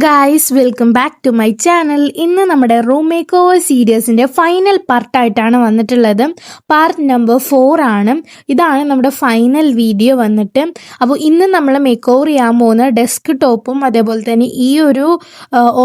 Guys, welcome back to my channel. ഇന്ന് നമ്മുടെ room makeover സീരീസിൻ്റെ ഫൈനൽ പാർട്ടായിട്ടാണ് വന്നിട്ടുള്ളത്. പാർട്ട് നമ്പർ 4 ആണ്. ഇതാണ് നമ്മുടെ ഫൈനൽ വീഡിയോ വന്നിട്ട്. അപ്പോൾ ഇന്ന് നമ്മൾ മേക്ക് ഓവർ ചെയ്യാൻ പോകുന്ന ഡെസ്ക് ടോപ്പും അതേപോലെ തന്നെ ഈ ഒരു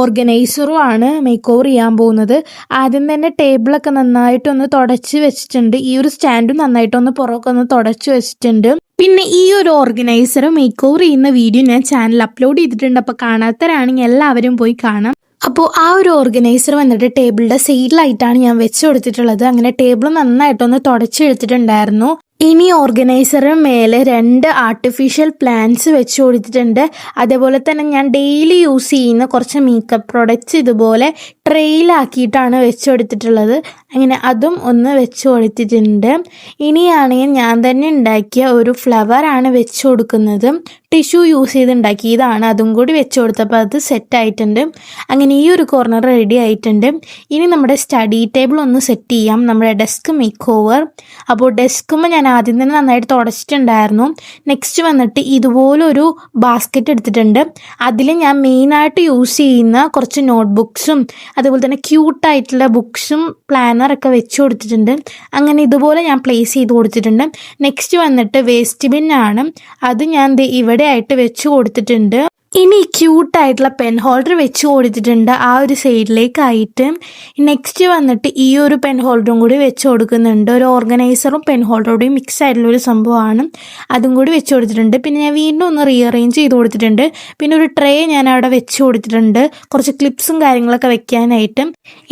ഓർഗനൈസറും ആണ് മേക്ക് ഓവർ ചെയ്യാൻ പോകുന്നത്. ആദ്യം തന്നെ ടേബിളൊക്കെ നന്നായിട്ടൊന്ന് തുടച്ച് വെച്ചിട്ടുണ്ട്. ഈ ഒരു സ്റ്റാൻഡും നന്നായിട്ടൊന്ന് പുറമൊക്കെ ഒന്ന് തുടച്ച് വെച്ചിട്ടുണ്ട്. പിന്നെ ഈ ഒരു ഓർഗനൈസർ മേക്ക് ഓവർ ചെയ്യുന്ന വീഡിയോ ഞാൻ ചാനൽ അപ്ലോഡ് ചെയ്തിട്ടുണ്ട്. അപ്പോൾ കാണാത്തവരാണെങ്കിൽ എല്ലാവരും പോയി കാണാം. അപ്പോൾ ആ ഒരു ഓർഗനൈസർ വന്നിട്ട് ടേബിളിൻ്റെ സൈഡിലായിട്ടാണ് ഞാൻ വെച്ച് കൊടുത്തിട്ടുള്ളത്. അങ്ങനെ ടേബിൾ നന്നായിട്ടൊന്ന് തുടച്ചെടുത്തിട്ടുണ്ടായിരുന്നു. ഇനി ഓർഗനൈസറിന് മേലെ 2 ആർട്ടിഫിഷ്യൽ പ്ലാന്റ്സ് വെച്ച് കൊടുത്തിട്ടുണ്ട്. അതേപോലെ തന്നെ ഞാൻ ഡെയിലി യൂസ് ചെയ്യുന്ന കുറച്ച് മേക്കപ്പ് പ്രൊഡക്ട്സ് ഇതുപോലെ ട്രെയിലാക്കിയിട്ടാണ് വെച്ച് കൊടുത്തിട്ടുള്ളത്. അങ്ങനെ അതും ഒന്ന് വെച്ച് കൊടുത്തിട്ടുണ്ട്. ഇനിയാണെങ്കിൽ ഞാൻ തന്നെ ഉണ്ടാക്കിയ ഒരു ഫ്ലവറാണ് വെച്ച് കൊടുക്കുന്നത്. ടിഷ്യൂ യൂസ് ചെയ്ത് ഉണ്ടാക്കിയതാണ്. അതും കൂടി വെച്ച് കൊടുത്തപ്പോൾ അത് സെറ്റ് ആയിട്ടുണ്ട്. അങ്ങനെ ഈ ഒരു കോർണർ റെഡി ആയിട്ടുണ്ട്. ഇനി നമ്മുടെ സ്റ്റഡി ടേബിൾ ഒന്ന് സെറ്റ് ചെയ്യാം, നമ്മുടെ ഡെസ്ക് മേക്ക് ഓവർ. അപ്പോൾ ഡെസ്കുമ്പോൾ ഞാൻ ആദ്യം തന്നെ നന്നായിട്ട് തുടച്ചിട്ടുണ്ടായിരുന്നു. നെക്സ്റ്റ് വന്നിട്ട് ഇതുപോലൊരു ബാസ്ക്കറ്റ് എടുത്തിട്ടുണ്ട്. അതിൽ ഞാൻ മെയിനായിട്ട് യൂസ് ചെയ്യുന്ന കുറച്ച് നോട്ട്ബുക്സും അതുപോലെ തന്നെ ക്യൂട്ടായിട്ടുള്ള ബുക്സും പ്ലാനറൊക്കെ വെച്ച് കൊടുത്തിട്ടുണ്ട്. അങ്ങനെ ഇതുപോലെ ഞാൻ പ്ലേസ് ചെയ്ത് കൊടുത്തിട്ടുണ്ട്. നെക്സ്റ്റ് വന്നിട്ട് വേസ്റ്റ് ബിന്നാണ്. അത് ഞാൻ ഇവിടെ ആയിട്ട് വെച്ച് കൊടുത്തിട്ടുണ്ട്. ഇനി ക്യൂട്ടായിട്ടുള്ള പെൻ ഹോൾഡർ വെച്ച് കൊടുത്തിട്ടുണ്ട് ആ ഒരു സൈഡിലേക്കായിട്ട്. നെക്സ്റ്റ് വന്നിട്ട് ഈ ഒരു പെൻ ഹോൾഡറും കൂടി വെച്ച് കൊടുക്കുന്നുണ്ട്. ഒരു ഓർഗനൈസറും പെൻ ഹോൾഡറുടെയും മിക്സ് ആയിട്ടുള്ള ഒരു സംഭവമാണ്. അതും കൂടി വെച്ച് കൊടുത്തിട്ടുണ്ട്. പിന്നെ ഞാൻ വീണ്ടും ഒന്ന് റീഅറേഞ്ച് ചെയ്ത് കൊടുത്തിട്ടുണ്ട്. പിന്നെ ഒരു ട്രേ ഞാൻ അവിടെ വെച്ച് കൊടുത്തിട്ടുണ്ട്, കുറച്ച് ക്ലിപ്സും കാര്യങ്ങളൊക്കെ വെക്കാനായിട്ട്.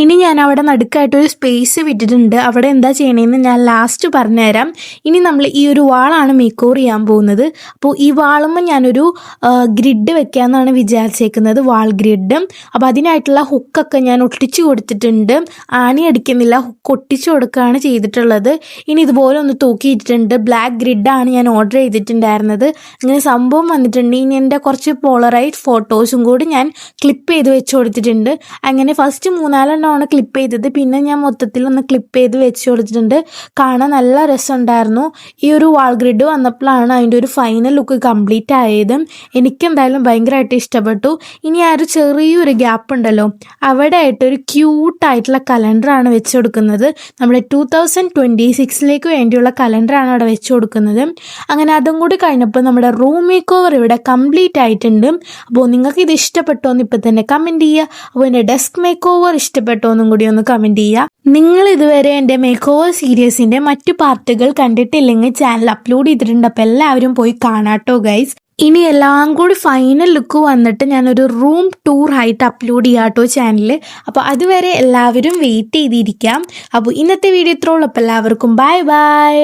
ഇനി ഞാൻ അവിടെ നടുക്കായിട്ടൊരു സ്പേസ് വിട്ടിട്ടുണ്ട്. അവിടെ എന്താ ചെയ്യണമെന്ന് ഞാൻ ലാസ്റ്റ് പറഞ്ഞുതരാം. ഇനി നമ്മൾ ഈ ഒരു വാളാണ് മേക്ക് ഓവർ ചെയ്യാൻ പോകുന്നത്. അപ്പോൾ ഈ വാളുമ്പോൾ ഞാനൊരു ഗ്രിഡ് വെക്കാമെന്നാണ് വിചാരിച്ചേക്കുന്നത്, വാൾ ഗ്രിഡ്. അപ്പോൾ അതിനായിട്ടുള്ള ഹുക്കൊക്കെ ഞാൻ ഒട്ടിച്ചു കൊടുത്തിട്ടുണ്ട്. ആണി അടിക്കുന്നില്ല, ഹുക്ക് ഒട്ടിച്ചു കൊടുക്കുകയാണ് ചെയ്തിട്ടുള്ളത്. ഇനി ഇതുപോലെ ഒന്ന് തൂക്കിയിട്ടിട്ടുണ്ട്. ബ്ലാക്ക് ഗ്രിഡാണ് ഞാൻ ഓർഡർ ചെയ്തിട്ടുണ്ടായിരുന്നത്. ഇങ്ങനെ സംഭവം വന്നിട്ടുണ്ട്. ഇനി എൻ്റെ കുറച്ച് പോളറൈറ്റ് ഫോട്ടോസും കൂടി ഞാൻ ക്ലിപ്പ് ചെയ്ത് വെച്ച് കൊടുത്തിട്ടുണ്ട്. അങ്ങനെ ഫസ്റ്റ് 3-4 എണ്ണമാണ് ക്ലിപ്പ് ചെയ്തത്. പിന്നെ ഞാൻ മൊത്തത്തിൽ ഒന്ന് ക്ലിപ്പ് ചെയ്ത് വെച്ച് കൊടുത്തിട്ടുണ്ട്. കാണാൻ നല്ല രസമുണ്ടായിരുന്നു. ഈ ഒരു വാൾ ഗ്രിഡ് വന്നപ്പോഴാണ് അതിൻ്റെ ഒരു ഫൈനൽ ലുക്ക് കംപ്ലീറ്റ് ആയത്. എനിക്കെന്തായാലും ഭയങ്കരമായിട്ട് ഇഷ്ടപ്പെട്ടു. ഇനി ആ ഒരു ചെറിയൊരു ഗ്യാപ്പ് ഉണ്ടല്ലോ, അവിടെ ആയിട്ട് ഒരു ക്യൂട്ടായിട്ടുള്ള കലണ്ടറാണ് വെച്ച് കൊടുക്കുന്നത്. നമ്മുടെ 2026 വേണ്ടിയുള്ള കലണ്ടറാണ് അവിടെ വെച്ച് കൊടുക്കുന്നത്. അങ്ങനെ അതും കൂടി കഴിഞ്ഞപ്പോൾ നമ്മുടെ റൂം മേക്ക് ഓവർ ഇവിടെ കംപ്ലീറ്റ് ആയിട്ടുണ്ട്. അപ്പോൾ നിങ്ങൾക്ക് ഇത് ഇഷ്ടപ്പെട്ടോ എന്ന് ഇപ്പം തന്നെ കമൻറ്റ് ചെയ്യുക. അപ്പോൾ എൻ്റെ ഡെസ്ക് മേക്ക് ഓവർ ഇഷ്ടപ്പെട്ടോ എന്നും കൂടി ഒന്ന് കമൻറ്റ് ചെയ്യുക. നിങ്ങൾ ഇതുവരെ എൻ്റെ മേക്ക് ഓവർ സീരീസിൻ്റെ മറ്റു പാർട്ടുകൾ കണ്ടിട്ടില്ലെങ്കിൽ ചാനൽ അപ്ലോഡ് ചെയ്തിട്ടുണ്ട്. അപ്പോൾ എല്ലാവരും പോയി കാണാട്ടോ ഗൈസ്. ഇനി എല്ലാം കൂടി ഫൈനൽ ലുക്ക് വന്നിട്ട് ഞാനൊരു റൂം ടൂർ ആയിട്ട് അപ്ലോഡ് ചെയ്യാട്ടോ ചാനലിൽ. അപ്പോൾ അതുവരെ എല്ലാവരും വെയിറ്റ് ചെയ്തിരിക്കാം. അപ്പോൾ ഇന്നത്തെ വീഡിയോ ഇത്രയുള്ളൂ. അപ്പോൾ എല്ലാവർക്കും ബൈ ബൈ.